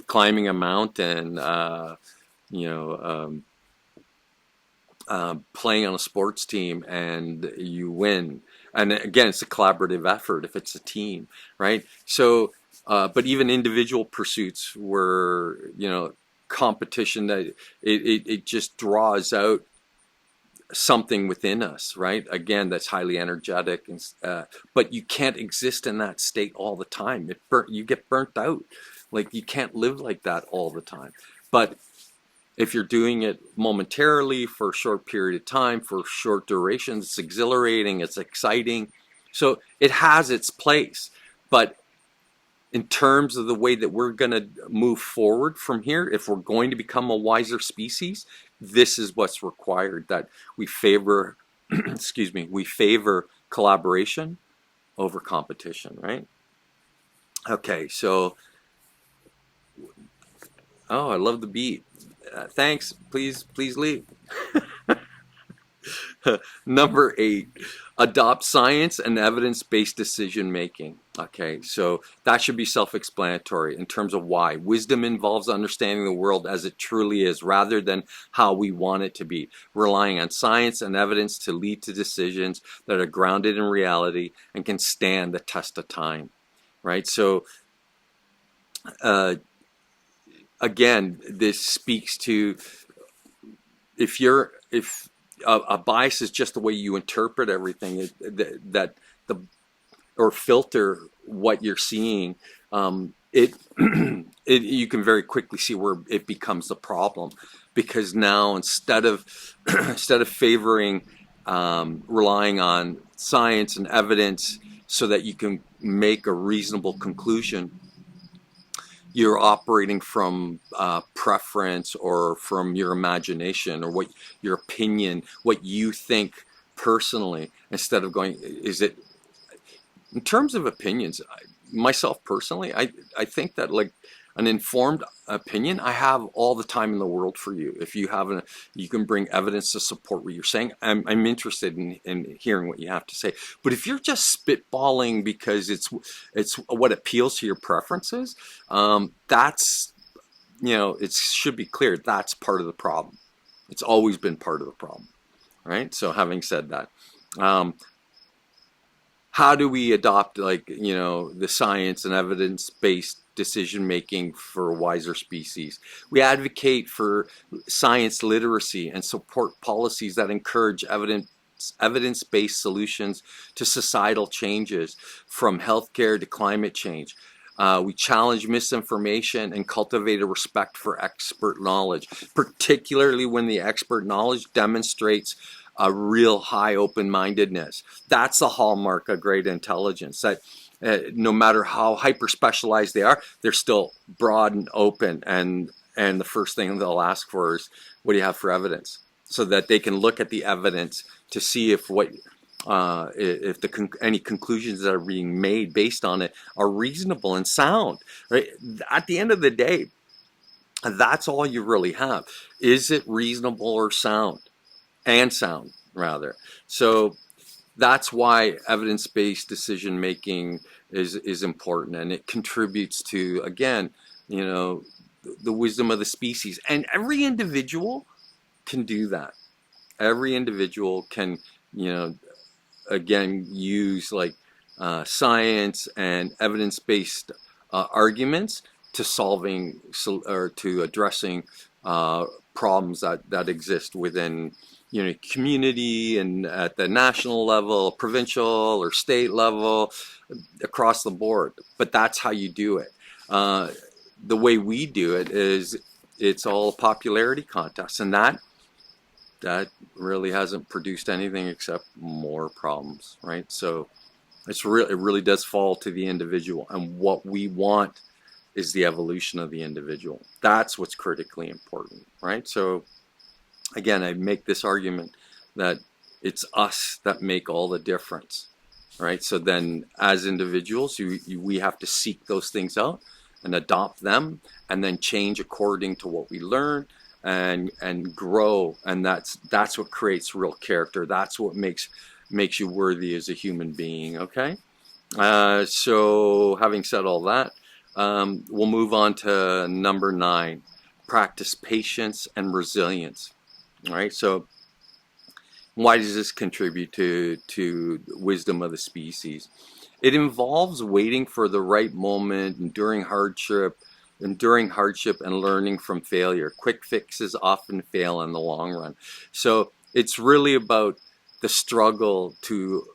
climbing a mountain, you know, playing on a sports team and you win. And again, it's a collaborative effort if it's a team, right? So, but even individual pursuits were, competition that it just draws out something within us, right? Again, that's highly energetic, and but you can't exist in that state all the time. You get burnt out. Like you can't live like that all the time. But if you're doing it momentarily for a short period of time, for short durations, it's exhilarating, it's exciting. So it has its place. But in terms of the way that we're going to move forward from here, if we're going to become a wiser species, this is what's required, that we favor, excuse me, we favor collaboration over competition, right? Okay, so, oh, I love the beat. Thanks, please leave. Number 8, adopt science and evidence-based decision making. Okay, so that should be self-explanatory in terms of why. Wisdom involves understanding the world as it truly is rather than how we want it to be, relying on science and evidence to lead to decisions that are grounded in reality and can stand the test of time, right? So, uh, again, this speaks to if a bias is just the way you interpret everything, that the or filter what you're seeing, you can very quickly see where it becomes a problem, because now instead of instead of favoring relying on science and evidence so that you can make a reasonable conclusion, you're operating from preference or from your imagination or what your opinion, what you think personally, instead of going, is it in terms of opinions. Myself personally, I think that like an informed opinion, I have all the time in the world for you. If you have you can bring evidence to support what you're saying. I'm interested in hearing what you have to say. But if you're just spitballing because it's what appeals to your preferences, that's, it should be clear that's part of the problem. It's always been part of the problem, right? So having said that, um, how do we adopt, like, the science and evidence-based decision making for a wiser species? We advocate for science literacy and support policies that encourage evidence-based solutions to societal changes, from healthcare to climate change. We challenge misinformation and cultivate a respect for expert knowledge, particularly when the expert knowledge demonstrates a real high open-mindedness. That's the hallmark of great intelligence, that no matter how hyper specialized they are, they're still broad and open, and the first thing they'll ask for is, what do you have for evidence, so that they can look at the evidence to see if any conclusions that are being made based on it are reasonable and sound, right? At the end of the day, that's all you really have. Is it reasonable or sound? And sound, rather. So that's why evidence-based decision making is important, and it contributes to, again, the wisdom of the species. And every individual can do that. Every individual can, again, use like science and evidence-based arguments to solving or to addressing problems that exist within community and at the national level, provincial or state level, across the board. But that's how you do it. The way we do it is it's all a popularity contest, and that really hasn't produced anything except more problems, right? So it really does fall to the individual, and what we want is the evolution of the individual. That's what's critically important, right? So again, I make this argument that It's us that make all the difference, right? So then as individuals, we have to seek those things out and adopt them, and then change according to what we learn, and grow. And that's what creates real character. That's what makes you worthy as a human being. Okay. So having said all that, we'll move on to number 9: practice patience and resilience. All right. So why does this contribute to wisdom of the species? It involves waiting for the right moment, enduring hardship, and learning from failure. Quick fixes often fail in the long run. So it's really about the struggle to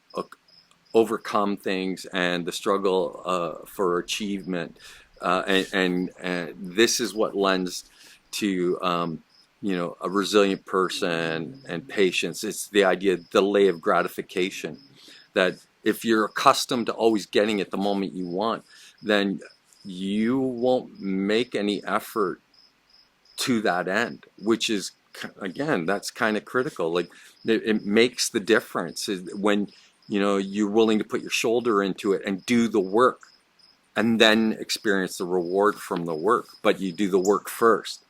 overcome things, and the struggle for achievement, and this is what lends to a resilient person and patience. It's the idea of delay of gratification, that if you're accustomed to always getting it the moment you want, then you won't make any effort to that end, which is, again, that's kind of critical. Like it makes the difference when you're willing to put your shoulder into it and do the work, and then experience the reward from the work, but you do the work first,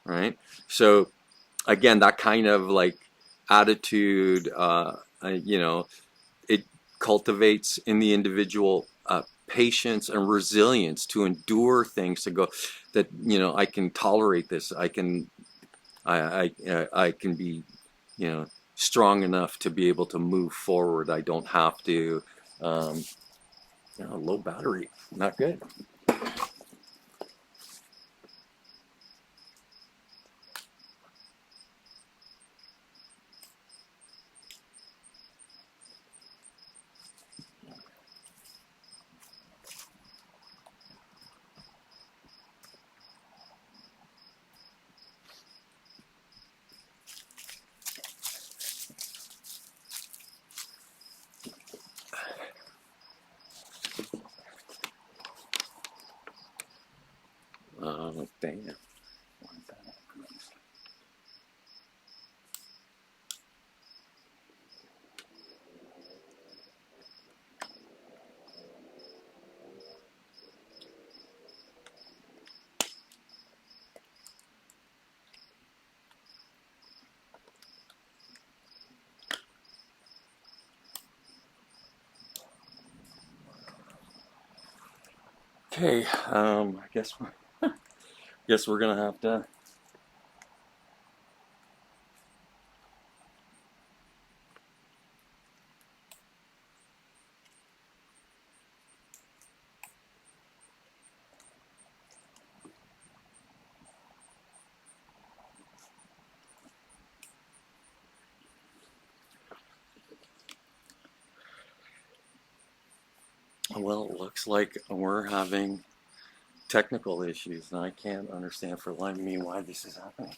right? So again, that kind of like attitude, it cultivates in the individual patience and resilience to endure things, to go that I can tolerate this. I can be strong enough to be able to move forward. I don't have to. Low battery, not good. Dang it. Okay, guess we're gonna have to. Well, it looks like we're having technical issues, and I can't understand for the life of me why this is happening.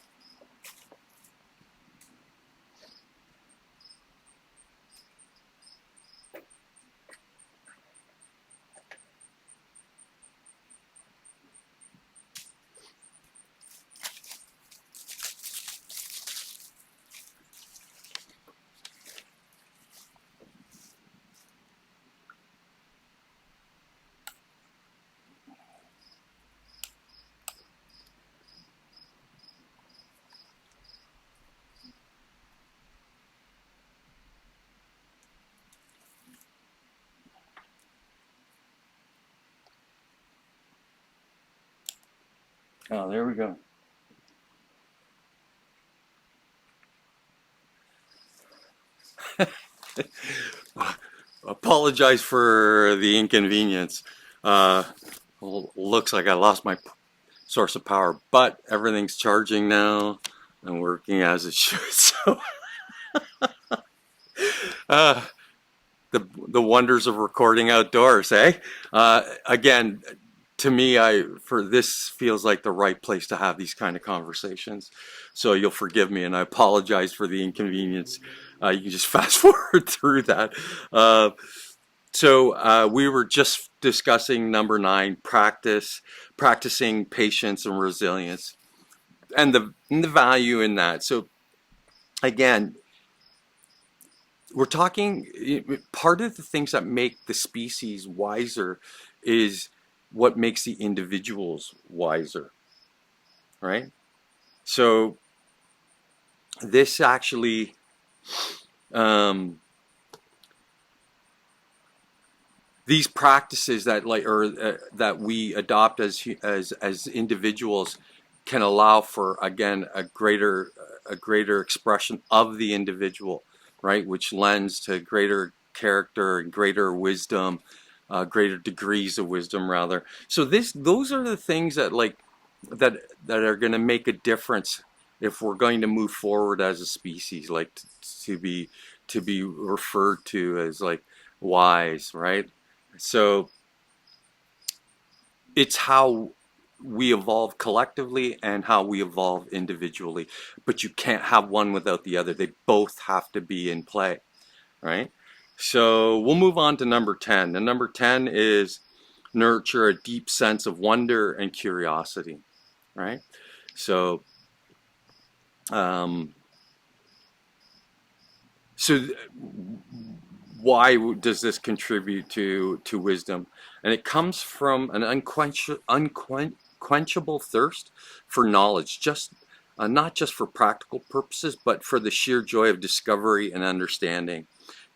Oh, there we go. Apologize for the inconvenience. Uh, Looks like I lost my source of power, but everything's charging now and working as it should. So, uh, the wonders of recording outdoors, eh? Again, to me, I for this feels like the right place to have these kind of conversations. So you'll forgive me, and I apologize for the inconvenience. You can just fast forward through that. We were just discussing number 9: practicing patience and resilience, and the value in that. So again, we're talking, part of the things that make the species wiser is what makes the individuals wiser, right? So this actually, um, these practices that that we adopt as individuals can allow for, again, a greater expression of the individual, right, which lends to greater character and greater wisdom, greater degrees of wisdom rather. So those are the things that that are going to make a difference if we're going to move forward as a species, like to be referred to as like wise, right? So it's how we evolve collectively and how we evolve individually. But you can't have one without the other. They both have to be in play, right? So we'll move on to number 10. And number 10 is nurture a deep sense of wonder and curiosity, right? So, um, so why does this contribute to wisdom? And it comes from an unquenchable thirst for knowledge, just not just for practical purposes, but for the sheer joy of discovery and understanding.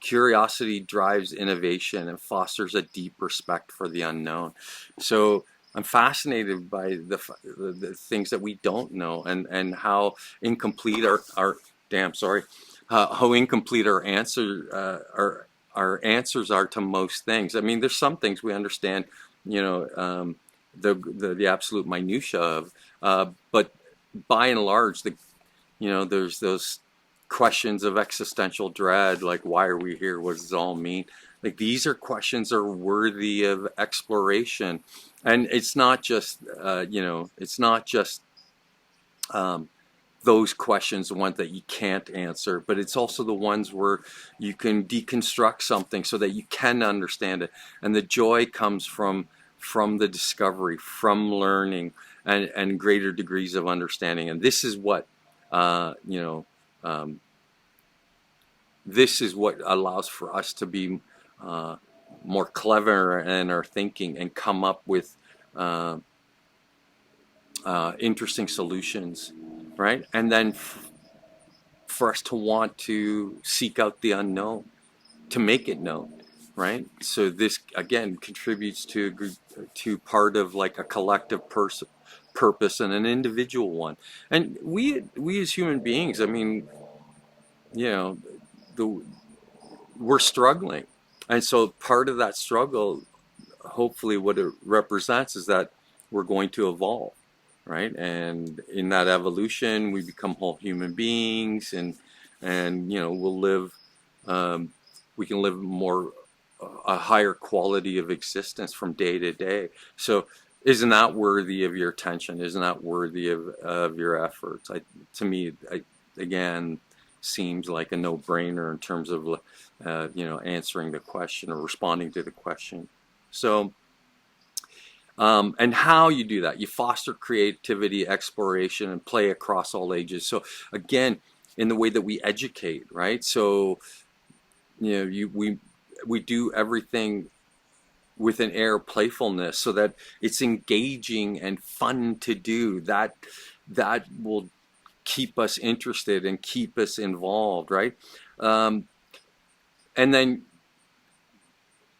Curiosity drives innovation and fosters a deep respect for the unknown. So I'm fascinated by the things that we don't know, and how incomplete our damn sorry how incomplete our answers are to most things. I mean, there's some things we understand, you know, the absolute minutia of, but by and large, there's those questions of existential dread, like why are we here? What does it all mean? Like these are questions that are worthy of exploration, and it's not just, it's not just um, those questions, the ones that you can't answer, but it's also the ones where you can deconstruct something so that you can understand it. And the joy comes from the discovery, from learning, and greater degrees of understanding. And this is what, uh, you know, um, this is what allows for us to be uh, more clever in our thinking and come up with uh, interesting solutions, right? And then for us to want to seek out the unknown, to make it known, right? So this again contributes to part of like a collective purpose and an individual one. And we as human beings, I mean, you know, the we're struggling, and so part of that struggle, hopefully, what it represents is that we're going to evolve, right? And in that evolution, we become whole human beings, and we'll live, um, we can live more a higher quality of existence from day to day. So, isn't that worthy of your attention? Isn't that worthy of your efforts? To me, again, seems like a no-brainer in terms of answering the question or responding to the question. So, and how you do that, you foster creativity, exploration, and play across all ages. So again, in the way that we educate, right? So we do everything with an air of playfulness, so that it's engaging and fun to do. That will keep us interested and keep us involved, right? Um, and then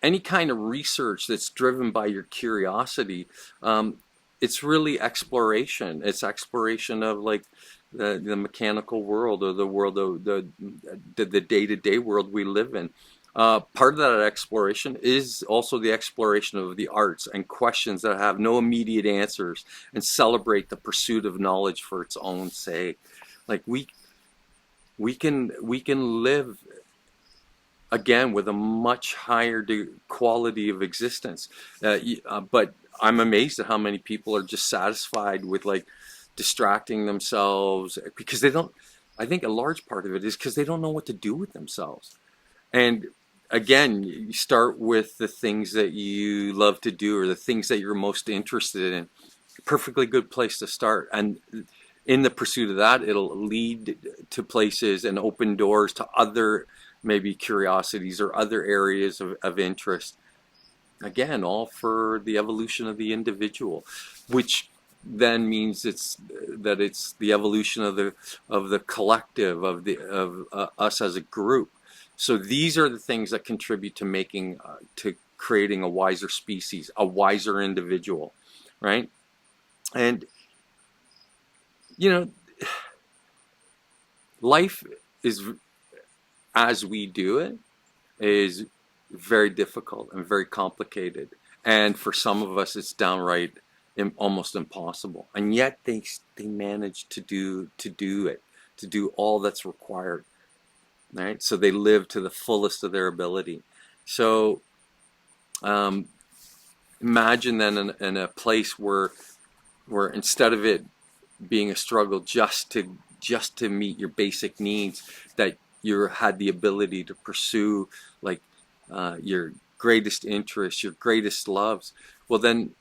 any kind of research that's driven by your curiosity, um, it's really exploration. It's exploration of like the mechanical world, or the world of the day-to-day world we live in. Part of that exploration is also the exploration of the arts and questions that have no immediate answers, and celebrate the pursuit of knowledge for its own sake. Like we can live again with a much higher quality of existence. But I'm amazed at how many people are just satisfied with like distracting themselves, because they don't. I think a large part of it is because they don't know what to do with themselves. And again, you start with the things that you love to do, or the things that you're most interested in. Perfectly good place to start. And in the pursuit of that, it'll lead to places and open doors to other maybe curiosities or other areas of interest. Again, all for the evolution of the individual, which then means it's the evolution of the collective of us as a group. So these are the things that contribute to making to creating a wiser species, a wiser individual, right? And you know, life is, as we do it, is very difficult and very complicated. And for some of us, it's downright almost impossible. And yet they manage to do it, to do all that's required, right? So they live to the fullest of their ability. So um, imagine then in a place where instead of it being a struggle just to meet your basic needs, that you had the ability to pursue like your greatest interests, your greatest loves. Well, then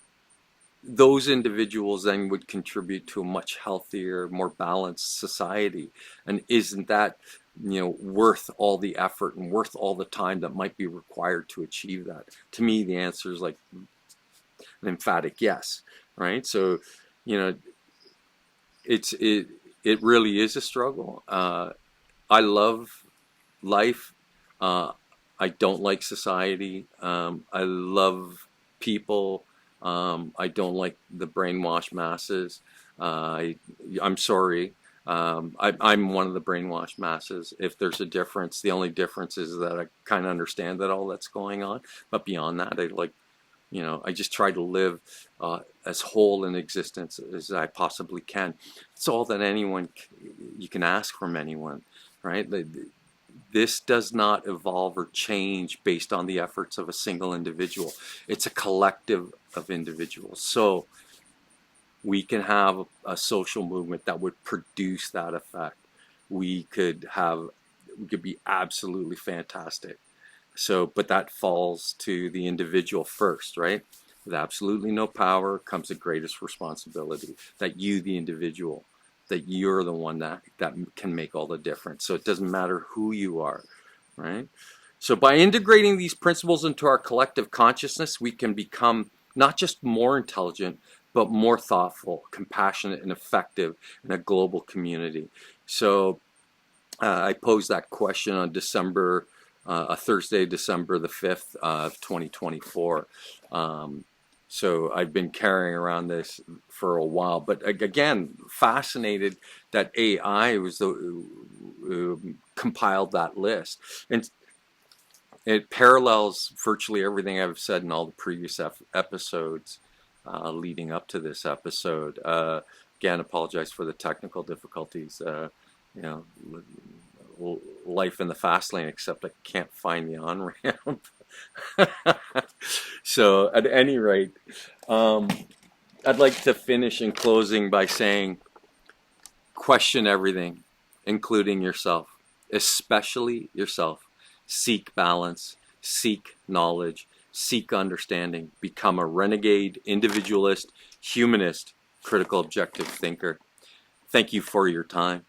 those individuals then would contribute to a much healthier, more balanced society. And isn't that, worth all the effort and worth all the time that might be required to achieve that? To me, the answer is like an emphatic yes, right? So, you know, it really is a struggle. I love life. I don't like society. I love people. I don't like the brainwashed masses. I'm sorry. I'm one of the brainwashed masses. If there's a difference, the only difference is that I kind of understand that all that's going on. But beyond that, I just try to live as whole in existence as I possibly can. It's all that you can ask from anyone, right? This does not evolve or change based on the efforts of a single individual. It's a collective of individuals. So we can have a social movement that would produce that effect. We could be absolutely fantastic. So, but that falls to the individual first, right? With absolutely no power comes the greatest responsibility. That you, the individual, that you're the one that can make all the difference. So it doesn't matter who you are, right? So by integrating these principles into our collective consciousness, we can become not just more intelligent, but more thoughtful, compassionate, and effective in a global community. So I posed that question on a Thursday, December the 5th of 2024. So I've been carrying around this for a while, but again, fascinated that AI compiled that list. And it parallels virtually everything I've said in all the previous episodes leading up to this episode. Again, apologize for the technical difficulties. Life in the fast lane, except I can't find the on-ramp. So at any rate, I'd like to finish in closing by saying, question everything, including yourself, especially yourself. Seek balance, seek knowledge, seek understanding, become a renegade, individualist, humanist, critical objective thinker. Thank you for your time.